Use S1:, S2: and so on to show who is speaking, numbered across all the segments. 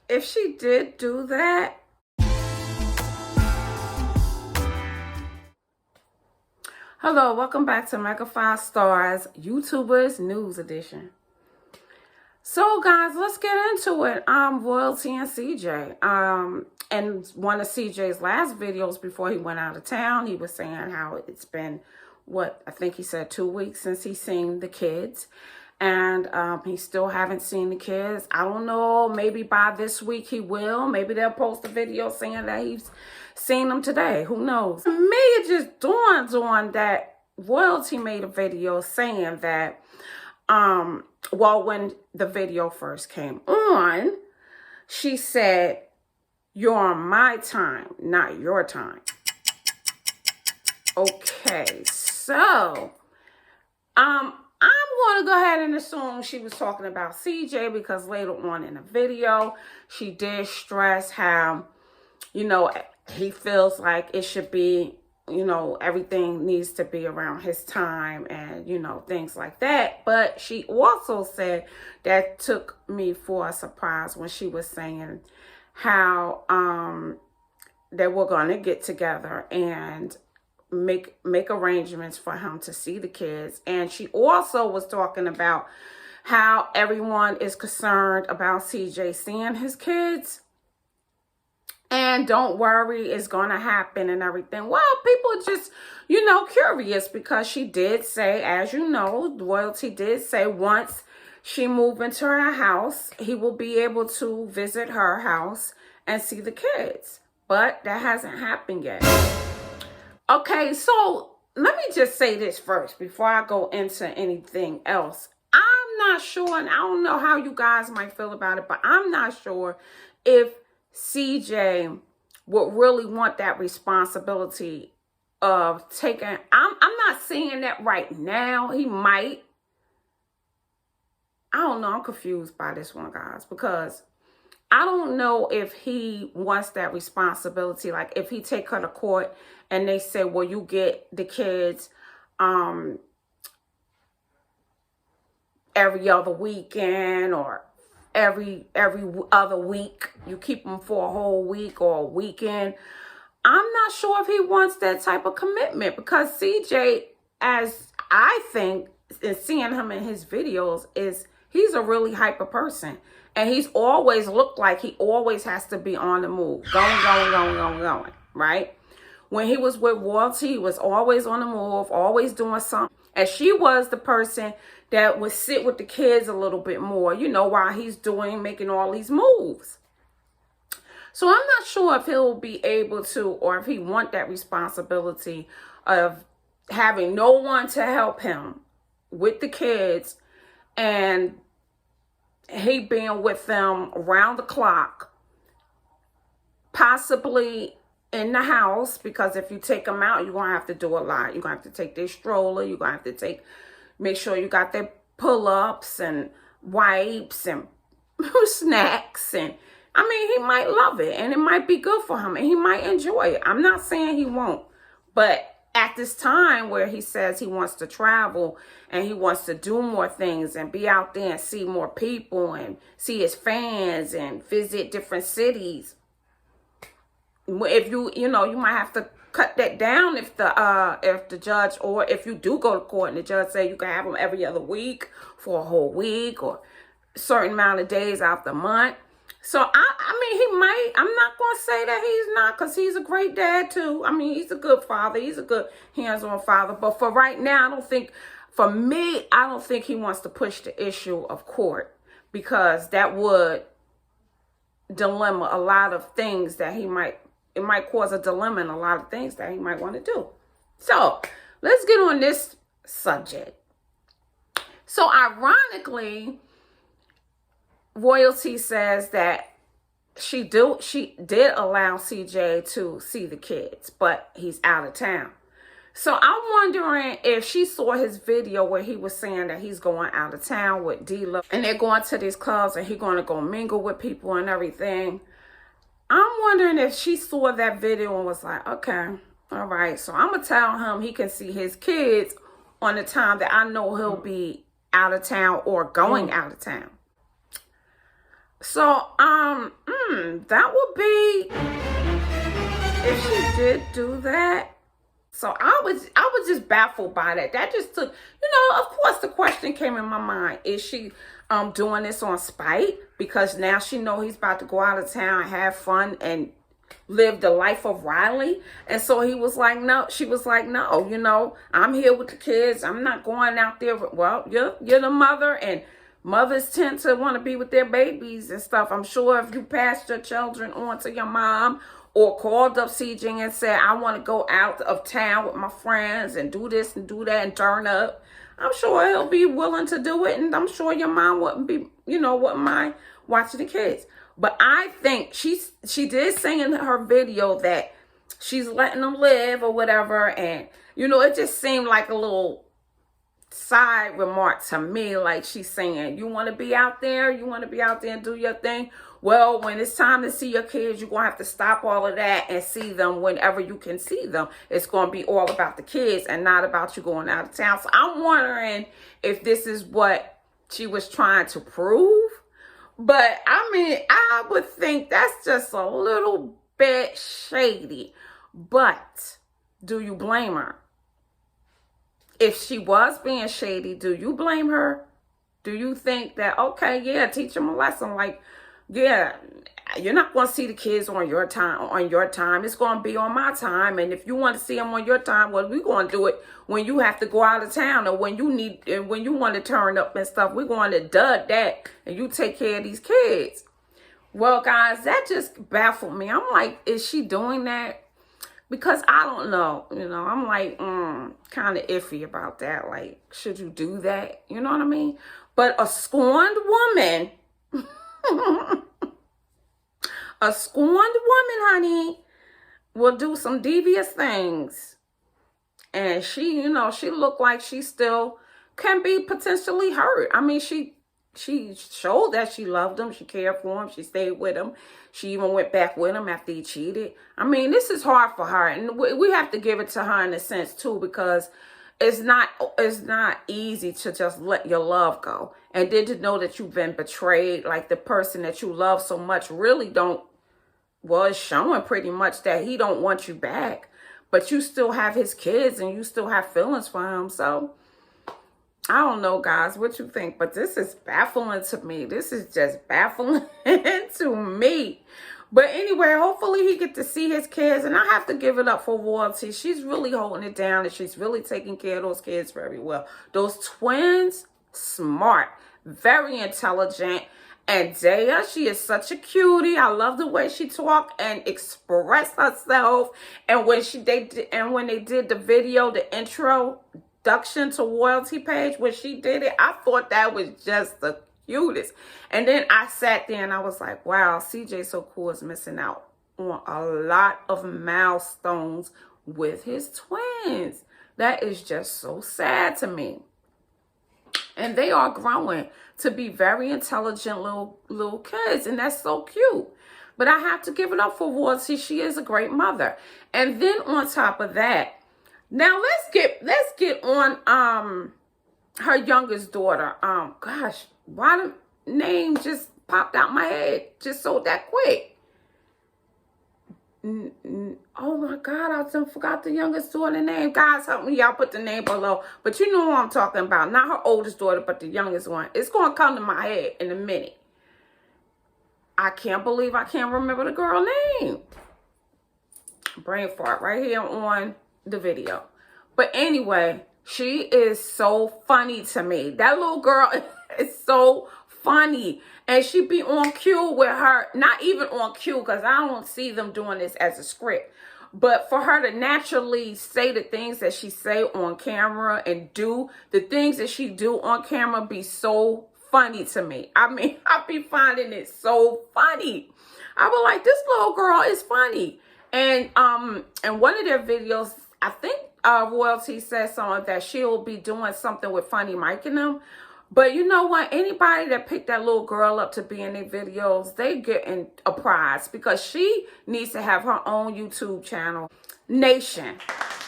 S1: if she did do that, hello, welcome back to Mega 5 Stars YouTubers News Edition. So guys, let's get into it. Royalty and CJ. And one of CJ's last videos before he went out of town, he was saying how it's been, I think he said 2 weeks since he's seen the kids. And he still haven't seen the kids. I don't know, maybe by this week he will. Maybe they'll post a video saying that he's seen them today. Who knows? For me, it just dawns on that Royalty made a video saying that, well, when the video first came on, she said, "You're on my time, not your time." Okay, so, I'm going to go ahead and assume she was talking about CJ because later on in the video, she did stress how, he feels like it should be, everything needs to be around his time and, things like that. But she also said that took me for a surprise when she was saying how they were going to get together and make arrangements for him to see the kids. And she also was talking about how everyone is concerned about CJ seeing his kids. And don't worry, it's going to happen and everything. Well, people are just, curious because she did say, as you know, Royalty did say once she moved into her house, he will be able to visit her house and see the kids. But that hasn't happened yet. Okay, so let me just say this first before I go into anything else. I'm not sure, and I don't know how you guys might feel about it, but I'm not sure if CJ would really want that responsibility of taking, I'm not saying that right now. He might. I don't know. I'm confused by this one, guys, because I don't know if he wants that responsibility. Like if he take her to court and they say, well, you get the kids every other weekend or every other week. You keep them for a whole week or a weekend. I'm not sure if he wants that type of commitment because CJ, as I think, and seeing him in his videos, he's a really hyper person. And he's always looked like he always has to be on the move. Going, right? When he was with Royalty, he was always on the move, always doing something. And she was the person that would sit with the kids a little bit more, while he's making all these moves. So I'm not sure if he'll be able to, or if he want that responsibility of having no one to help him with the kids and he being with them around the clock, possibly in the house, because if you take them out, you're going to have to do a lot. You're going to have to take their stroller. You're going to have to make sure you got their pull-ups and wipes and snacks. And he might love it and it might be good for him and he might enjoy it. I'm not saying he won't, but at this time where he says he wants to travel and he wants to do more things and be out there and see more people and see his fans and visit different cities, if you might have to cut that down if the judge, or if you do go to court and the judge say you can have them every other week for a whole week or a certain amount of days out the month. So, he might. I'm not going to say that he's not, because he's a great dad, too. He's a good father. He's a good hands-on father. But for right now, I don't think he wants to push the issue of court, because that would dilemma a lot of things that it might cause a dilemma in a lot of things that he might want to do. So, let's get on this subject. So, ironically, Royalty says that she did allow CJ to see the kids, but he's out of town. So I'm wondering if she saw his video where he was saying that he's going out of town with D-Lo and they're going to these clubs and he's going to go mingle with people and everything. I'm wondering if she saw that video and was like, okay, all right, so I'm going to tell him he can see his kids on the time that I know he'll be out of town or going out of town. So, that would be if she did do that. So I was just baffled by that. That just took, of course the question came in my mind. Is she doing this on spite? Because now she know he's about to go out of town and have fun and live the life of Riley. And so he was like, no. She was like, no, I'm here with the kids. I'm not going out there. Well, you're the mother, and mothers tend to want to be with their babies and stuff. I'm sure if you passed your children on to your mom or called up CJ and said, I want to go out of town with my friends and do this and do that and turn up, I'm sure he'll be willing to do it. And I'm sure your mom wouldn't be, wouldn't mind watching the kids. But I think she did say in her video that she's letting them live or whatever. And, it just seemed like a little side remark to me. Like she's saying, you want to be out there? You want to be out there and do your thing? Well, when it's time to see your kids, you're going to have to stop all of that and see them whenever you can see them. It's going to be all about the kids and not about you going out of town. So I'm wondering if this is what she was trying to prove. But, I would think that's just a little bit shady. But do you blame her? If she was being shady, do you blame her? Do you think that, okay, yeah, teach them a lesson? Like, yeah, you're not going to see the kids on your time. It's going to be on my time. And if you want to see them on your time, well, we're going to do it when you have to go out of town or when you want to turn up and stuff. We're going to dud that and you take care of these kids. Well, guys, that just baffled me. I'm like, is she doing that? Because I don't know, I'm like, kind of iffy about that. Like, should you do that? You know what I mean? But a scorned woman, honey, will do some devious things. And she, she looked like she still can be potentially hurt. She showed that she loved him. She cared for him. She stayed with him. She even went back with him after he cheated. This is hard for her. And we have to give it to her in a sense, too, because it's not easy to just let your love go. And then to know that you've been betrayed, like the person that you love so much really it's showing pretty much that he don't want you back. But you still have his kids and you still have feelings for him. So I don't know, guys, what you think, but this is baffling to me. This is just baffling to me. But anyway, hopefully he get to see his kids, and I have to give it up for Royalty. She's really holding it down, and she's really taking care of those kids very well. Those twins, smart, very intelligent. And Daya, she is such a cutie. I love the way she talked and expressed herself. And when they did the video, the introduction to Royalty page, when she did it, I thought that was just the cutest. And then I sat there and I was like, wow, CJ So Cool is missing out on a lot of milestones with his twins. That is just so sad to me. And they are growing to be very intelligent little kids, and that's so cute. But I have to give it up for Royalty. She is a great mother. And then on top of that, now let's get on her youngest daughter. Gosh, why the name just popped out my head just so that quick? Oh my God, I just forgot the youngest daughter name. Guys, help me. Y'all put the name below. But you know what I'm talking about. Not her oldest daughter, but the youngest one. It's going to come to my head in a minute. I can't believe I can't remember the girl name. Brain fart right here on the video. But anyway, she is so funny to me. That little girl is so funny. And she be on cue with her, not even on cue, because I don't see them doing this as a script. But for her to naturally say the things that she say on camera and do the things that she do on camera be so funny to me. I be finding it so funny. I was like, this little girl is funny. And in one of their videos, I think Royalty said something that she'll be doing something with Funny Mike and them. But you know what? Anybody that picked that little girl up to be in their videos, they getting a prize because she needs to have her own YouTube channel. Nation.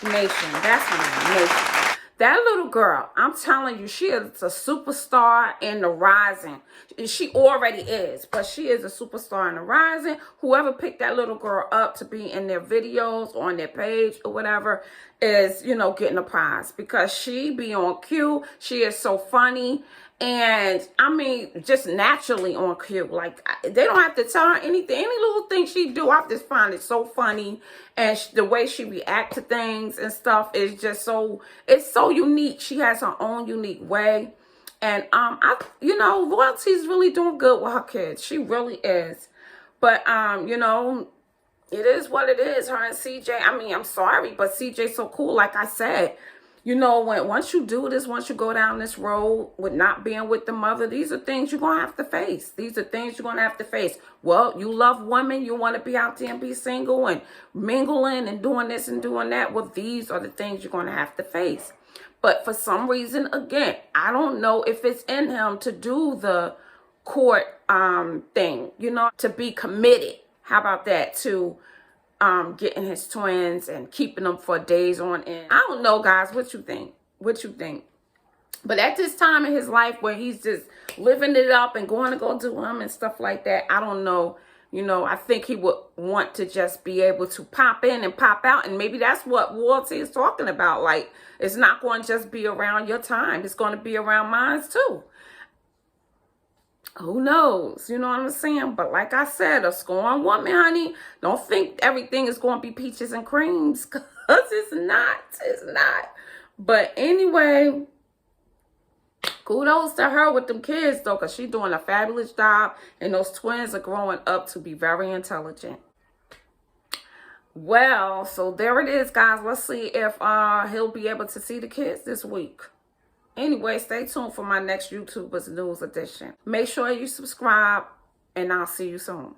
S1: That's her name. Nation. That little girl, I'm telling you, she is a superstar in the rising. She already is, but she is a superstar in the rising. Whoever picked that little girl up to be in their videos, on their page or whatever, is, you know, getting a prize, because she be on cue. She is so funny. And I mean, just naturally on cue. Like, they don't have to tell her anything. Any little thing she do, I just find it so funny. And the way she react to things and stuff is just so, it's so unique. She has her own unique way. And, you know, Loyalty's really doing good with her kids. She really is. But, you know, it is what it is. Her and CJ, I mean, I'm sorry, but CJ's so cool. Like I said, you know, once you do this, once you go down this road with not being with the mother, these are things you're going to have to face. These are things you're going to have to face. Well, you love women. You want to be out there and be single and mingling and doing this and doing that. Well, these are the things you're going to have to face. But for some reason, again, I don't know if it's in him to do the court thing, you know, to be committed. How about that? To getting his twins and keeping them for days on end. I don't know, guys. What you think? What you think? But at this time in his life where he's just living it up and going to go do them and stuff like that, I don't know. You know, I think he would want to just be able to pop in and pop out. And maybe that's what Loyalty is talking about. Like, it's not going to just be around your time. It's going to be around mine too. Who knows? You know what I'm saying? But like I said, a scorned woman, honey, don't think everything is going to be peaches and creams, because it's not. It's not. But anyway, kudos to her with them kids, though, because she's doing a fabulous job, and those twins are growing up to be very intelligent. Well, so there it is, guys. Let's see if he'll be able to see the kids this week. Anyway, stay tuned for my next YouTubers News edition. Make sure you subscribe, and I'll see you soon.